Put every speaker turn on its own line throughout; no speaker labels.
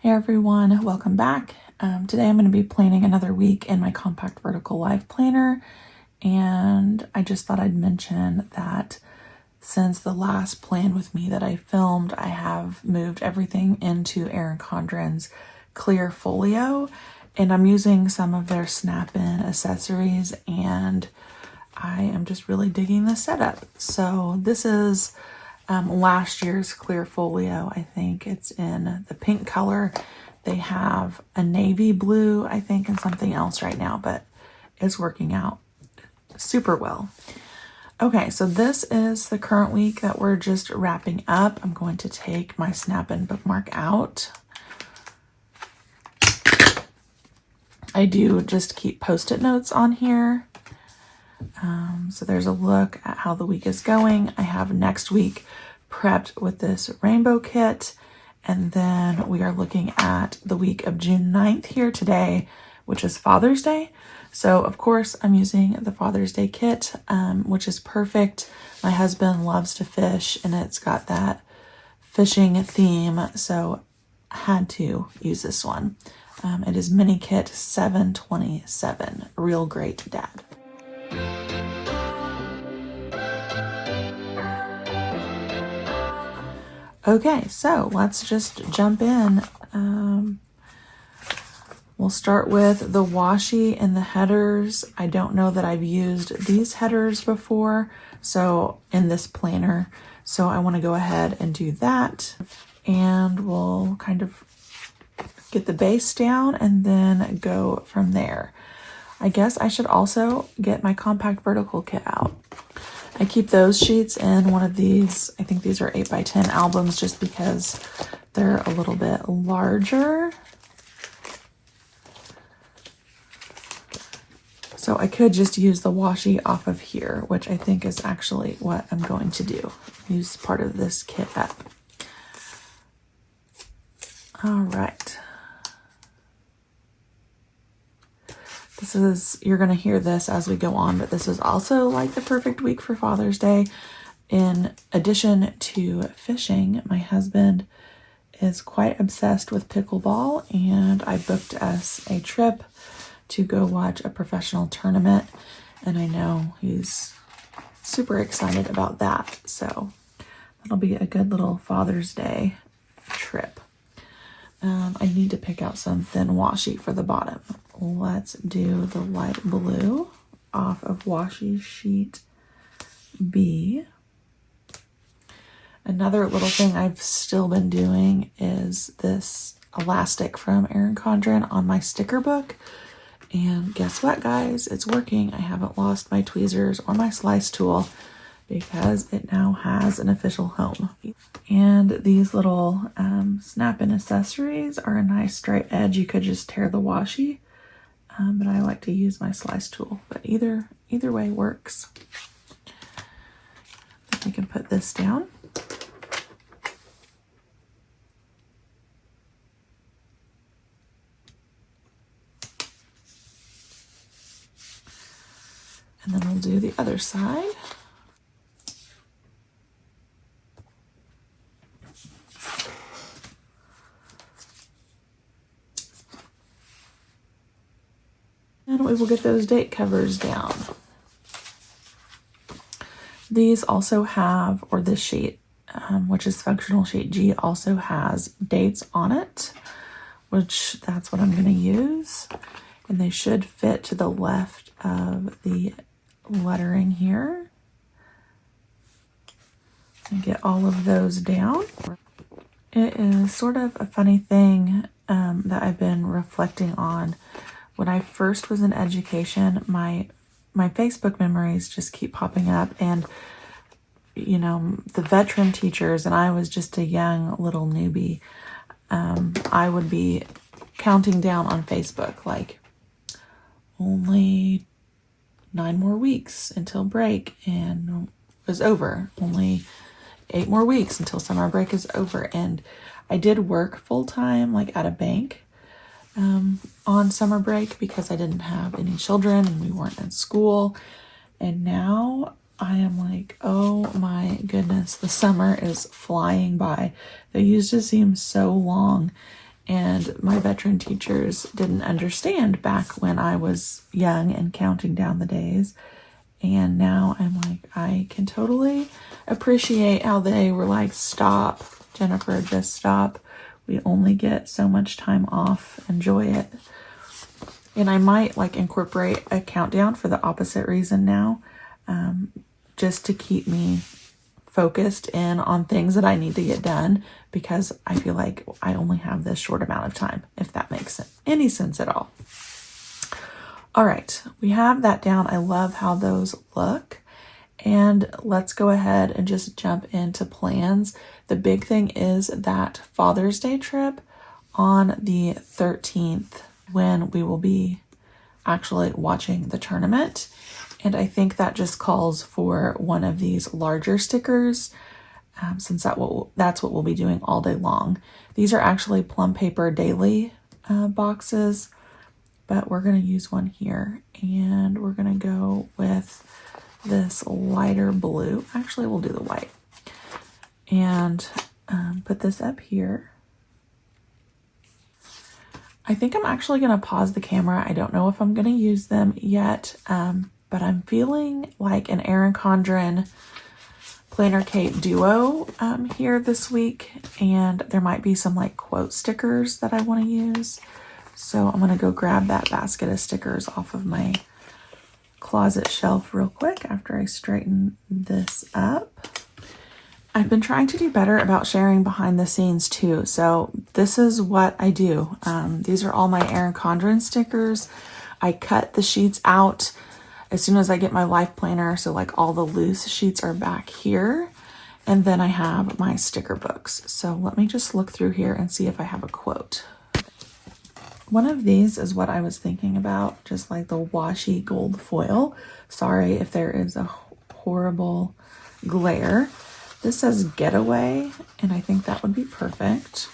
Hey everyone, welcome back. Today I'm going to be planning another week in my compact vertical life planner, and I just thought I'd mention that since the last plan with me that I filmed, I have moved everything into Erin Condren's clear folio, and I'm using some of their snap-in accessories, and I am just really digging the setup. So this is last year's clear folio. I think it's in the pink color. They have a navy blue, I think, and something else right now, but it's working out super well. Okay, so this is the current week that we're just wrapping up. I'm going to take my snap-in bookmark out. I do just keep post-it notes on here. So there's a look at how the week is going. I have next week prepped with this rainbow kit, and then we are looking at the week of June 9th here today, which is Father's Day. So of course I'm using the Father's Day kit, which is perfect. My husband loves to fish and it's got that fishing theme, so I had to use this one. It is mini kit 727, real great dad. Okay, so let's just jump in. We'll start with the washi and the headers. I don't know that I've used these headers before, so in this planner, so I want to go ahead and do that, and we'll kind of get the base down and then go from there. I guess I should also get my compact vertical kit out. I keep those sheets in one of these, I think these are 8x10 albums, just because they're a little bit larger. So I could just use the washi off of here, which I think is actually what I'm going to do. Use part of this kit up. All right. This is, you're going to hear this as we go on, but this is also like the perfect week for Father's Day. In addition to fishing, my husband is quite obsessed with pickleball, and I booked us a trip to go watch a professional tournament, and I know he's super excited about that. So that'll be a good little Father's Day trip. I need to pick out some thin washi for the bottom. Let's do the light blue off of washi sheet B. Another little thing I've still been doing is this elastic from Erin Condren on my sticker book. And guess what, guys? It's working. I haven't lost my tweezers or my slice tool because it now has an official home. And these little snap-in accessories are a nice straight edge. You could just tear the washi, but I like to use my slice tool. But either way works. I think we can put this down. And then we'll do the other side. And we will get those date covers down. These also have, or this sheet, which is functional sheet G, also has dates on it, which that's what I'm going to use. And they should fit to the left of the lettering here. And get all of those down. It is sort of a funny thing that I've been reflecting on. When I first was in education, my Facebook memories just keep popping up, and you know, the veteran teachers, and I was just a young little newbie. I would be counting down on Facebook like only 9 more weeks until break, and it was over. Only 8 more weeks until summer break is over. And I did work full-time, like at a bank, on summer break because I didn't have any children and we weren't in school. And now I am like, oh my goodness, the summer is flying by. They used to seem so long, And my veteran teachers didn't understand back when I was young and counting down the days. And now I'm like, I can totally appreciate how they were like, stop, Jennifer, just stop. We only get so much time off. Enjoy it. And I might like incorporate a countdown for the opposite reason now, just to keep me focused in on things that I need to get done, because I feel like I only have this short amount of time, if that makes any sense at all. All right, we have that down. I love how those look. And let's go ahead and just jump into plans. The big thing is that Father's Day trip on the 13th, when we will be actually watching the tournament. And I think that just calls for one of these larger stickers, since that's what we'll be doing all day long. These are actually Plum Paper Daily boxes, but we're going to use one here. And we're going to go with this lighter blue. Actually, we'll do the white. And put this up here. I think I'm actually going to pause the camera. I don't know if I'm going to use them yet, but I'm feeling like an Erin Condren PlannerKate duo here this week, and there might be some like quote stickers that I want to use. So I'm going to go grab that basket of stickers off of my closet shelf real quick after I straighten this up. I've been trying to do better about sharing behind the scenes too. So this is what I do. These are all my Erin Condren stickers. I cut the sheets out as soon as I get my LifePlanner. So like all the loose sheets are back here. And then I have my sticker books. So let me just look through here and see if I have a quote. One of these is what I was thinking about, just like the washi gold foil. Sorry if there is a horrible glare. This says Getaway, and I think that would be perfect.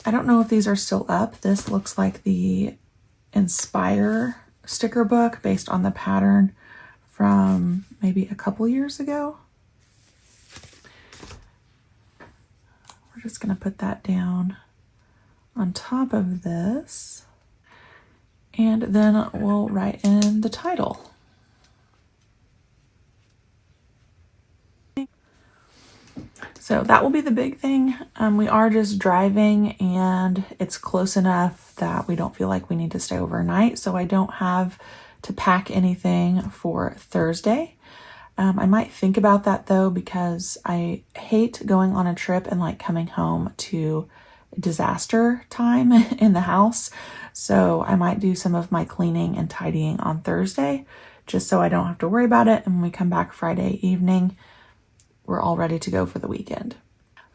I don't know if these are still up. This looks like the Inspire sticker book based on the pattern from maybe a couple years ago. We're just going to put that down on top of this, and then we'll write in the title. So that will be the big thing. We are just driving, and it's close enough that we don't feel like we need to stay overnight. So I don't have to pack anything for Thursday. I might think about that though, because I hate going on a trip and like coming home to disaster time in the house. So I might do some of my cleaning and tidying on Thursday, just so I don't have to worry about it. And when we come back Friday evening, we're all ready to go for the weekend.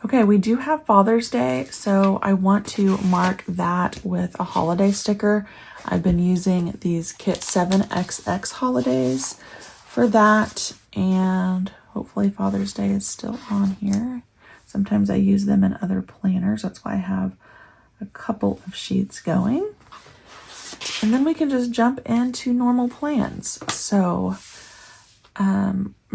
Okay, we do have Father's Day, so I want to mark that with a holiday sticker. I've been using these Kit 7XX holidays for that, and hopefully Father's Day is still on here. Sometimes I use them in other planners. That's why I have a couple of sheets going. And then we can just jump into normal plans. So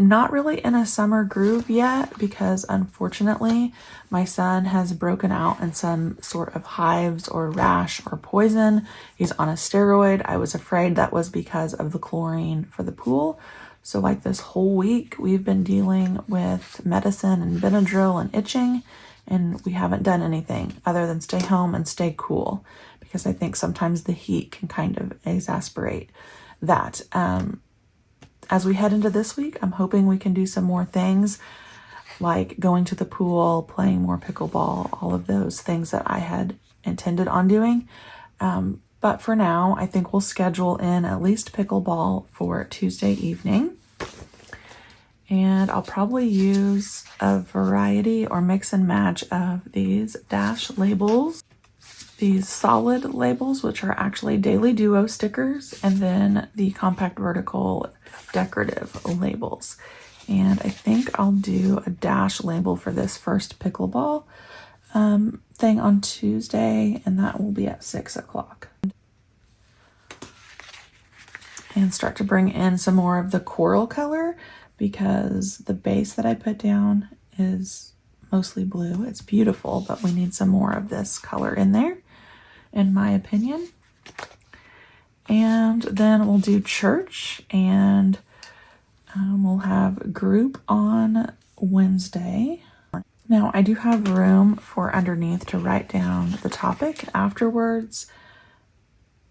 not really in a summer groove yet, because unfortunately my son has broken out in some sort of hives or rash or poison. He's on a steroid. I was afraid that was because of the chlorine for the pool. So like this whole week we've been dealing with medicine and Benadryl and itching, and we haven't done anything other than stay home and stay cool, because I think sometimes the heat can kind of exasperate that. As we head into this week, I'm hoping we can do some more things, like going to the pool, playing more pickleball, all of those things that I had intended on doing. But for now, I think we'll schedule in at least pickleball for Tuesday evening. And I'll probably use a variety or mix and match of these dash labels, these solid labels, which are actually Daily Duo stickers, and then the compact vertical decorative labels. And I think I'll do a dash label for this first pickleball thing on Tuesday, and that will be at 6 o'clock. and start to bring in some more of the coral color, because the base that I put down is mostly blue. It's beautiful, but we need some more of this color in there, in my opinion. And then we'll do church, and we'll have group on Wednesday. Now I do have room for underneath to write down the topic afterwards,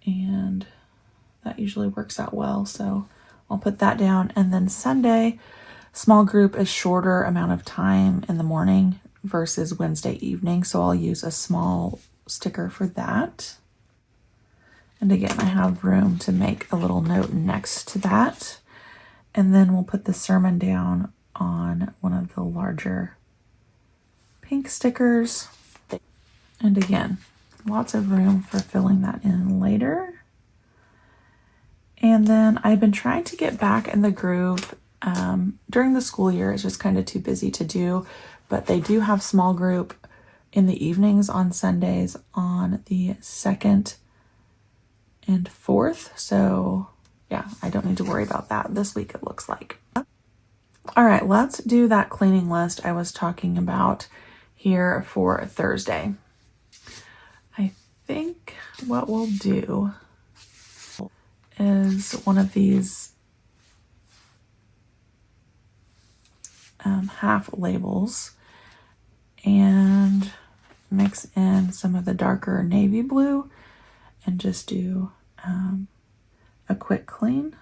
and that usually works out well, so I'll put that down. And then Sunday, small group is shorter amount of time in the morning versus Wednesday evening, so I'll use a small sticker for that. And again, I have room to make a little note next to that. And then we'll put the sermon down on one of the larger pink stickers. And again, lots of room for filling that in later. And then I've been trying to get back in the groove. During the school year, it's just kind of too busy to do, but they do have small group in the evenings on Sundays on the 2nd and 4th. So yeah, I don't need to worry about that this week, it looks like. All right, let's do that cleaning list I was talking about here for Thursday. I think what we'll do is one of these half labels and mix in some of the darker navy blue and just do a quick clean.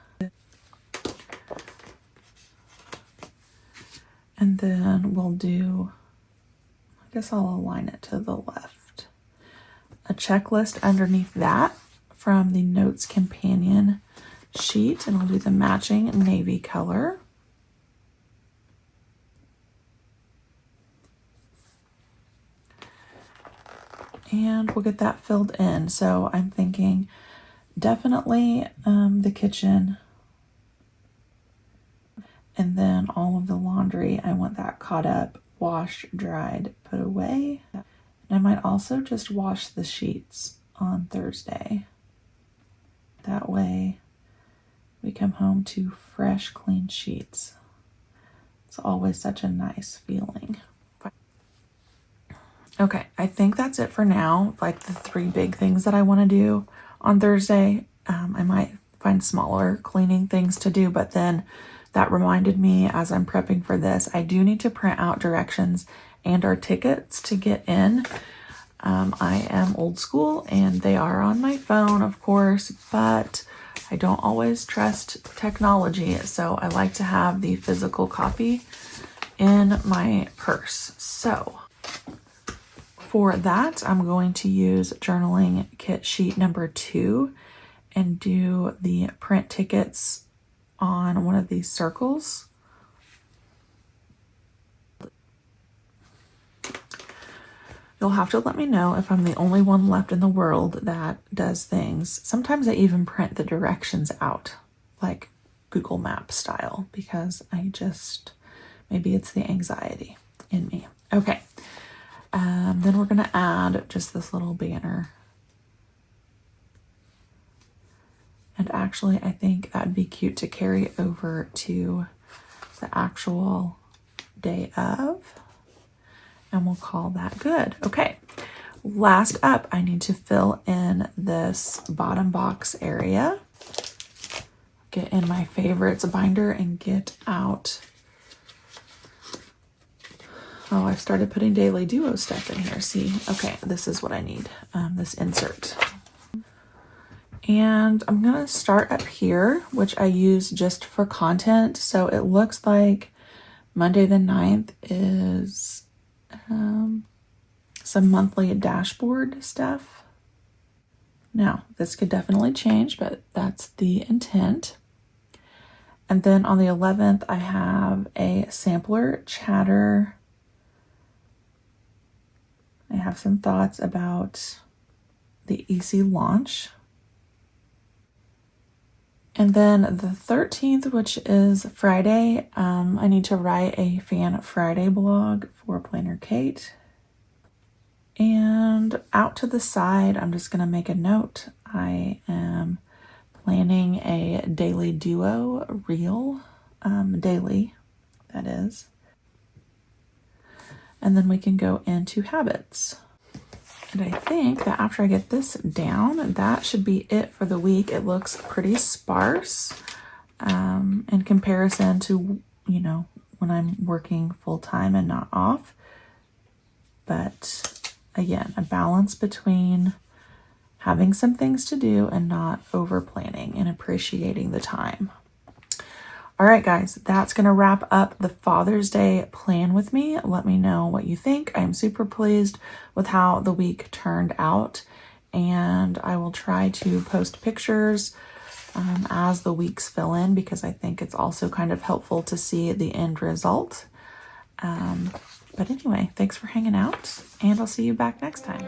And then we'll do, I guess I'll align it to the left, a checklist underneath that from the Notes Companion sheet, and I'll do the matching navy color. And we'll get that filled in. So I'm thinking definitely the kitchen, and then all of the laundry, I want that caught up, washed, dried, put away. And I might also just wash the sheets on Thursday. That way we come home to fresh, clean sheets. It's always such a nice feeling. Okay, I think that's it for now. Like the 3 big things that I want to do on Thursday. I might find smaller cleaning things to do, but then that reminded me as I'm prepping for this, I do need to print out directions and our tickets to get in. I am old school and they are on my phone, of course, but I don't always trust technology, so I like to have the physical copy in my purse. So for that, I'm going to use journaling kit sheet number 2 and do the print tickets on one of these circles. You'll have to let me know if I'm the only one left in the world that does things. Sometimes I even print the directions out, like Google Map style, because maybe it's the anxiety in me. Okay. Then we're going to add just this little banner. And actually, I think that'd be cute to carry over to the actual day of. And we'll call that good. Okay. Last up, I need to fill in this bottom box area. Get in my favorites binder and get out. Oh, I've started putting Daily Duo stuff in here. See, okay, this is what I need, this insert. And I'm gonna start up here, which I use just for content. So it looks like Monday the 9th is some monthly dashboard stuff. Now, this could definitely change, but that's the intent. And then on the 11th, I have a sampler chatter. I have some thoughts about the EC launch. And then the 13th, which is Friday, I need to write a Fan Friday blog for PlannerKate. And out to the side, I'm just going to make a note. I am planning a daily duo reel, daily, that is. And then we can go into habits. And I think that after I get this down, that should be it for the week. It looks pretty sparse in comparison to, you know, when I'm working full time and not off. But again, a balance between having some things to do and not over planning and appreciating the time. All right, guys, that's going to wrap up the Father's Day plan with me. Let me know what you think. I'm super pleased with how the week turned out, and I will try to post pictures as the weeks fill in, because I think it's also kind of helpful to see the end result. But anyway, thanks for hanging out, and I'll see you back next time.